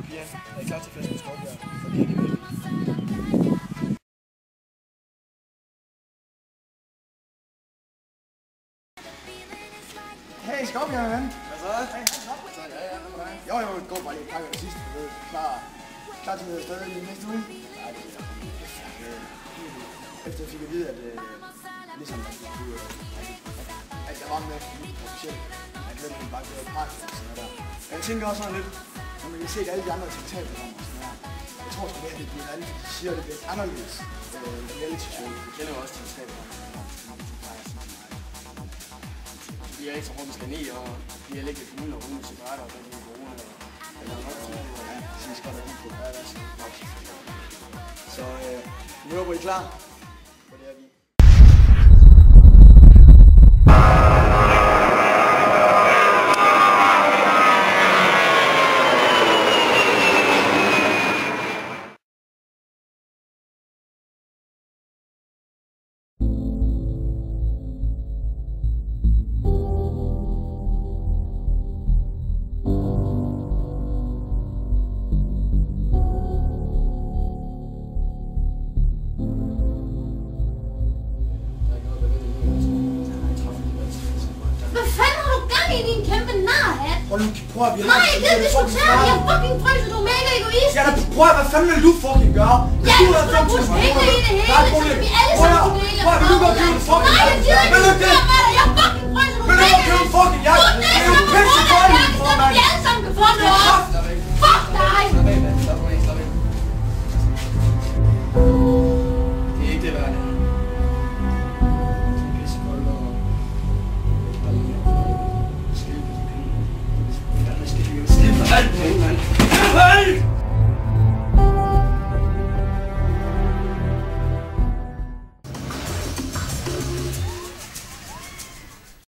og piger, er I klar til fest med skovbjørn? For det er det virkelig. Hey skovbjørn, ven! Hvad så? Hey, så ja, hvad med dig? Jo, det går bare lige et par gange sidst, du ved. Klar til at stadig i næste uge? Nej, det er efter jeg fik at vide, at ligesom at jeg var med officielt, at jeg ville bare gøre part og sådan noget der. Og jeg tænker også sådan lidt, når man kan se alle de andre tiltaleprogrammer og sådan noget. Jeg tror sgu mere, at det bliver andet, de siger, at det bliver anderledes reality show. Jeg kender jo også tiltaleprogrammer. Vi er ikke så rundt skænd i, og vi har ligget i kommunen og rundt med cigaretter og rigtig corona. Eller nok til det, ja, det synes godt, at vi kunne gøre det. Så vi håber, I er klar. For det er vi. Prøv at nej, jeg gider diskutere det. Jeg fucking fryser, du er mega egoist. Ja, prøv at, hvad fanden vil du fucking gøre? Ja, du har brugt penge i det hele, så vi alle sammen kunne dele. Prøv at, vil du godt købe fucking nej, jeg gider ikke diskutere med dig. Jeg fucking fryser, du er mega egoist. Vil du købe fucking jakke? Det er jo pisse dårligt for mig. Vi alle sammen kan få noget. Fuck dig. Slap af. Det er ikke det værd. Alt, mand!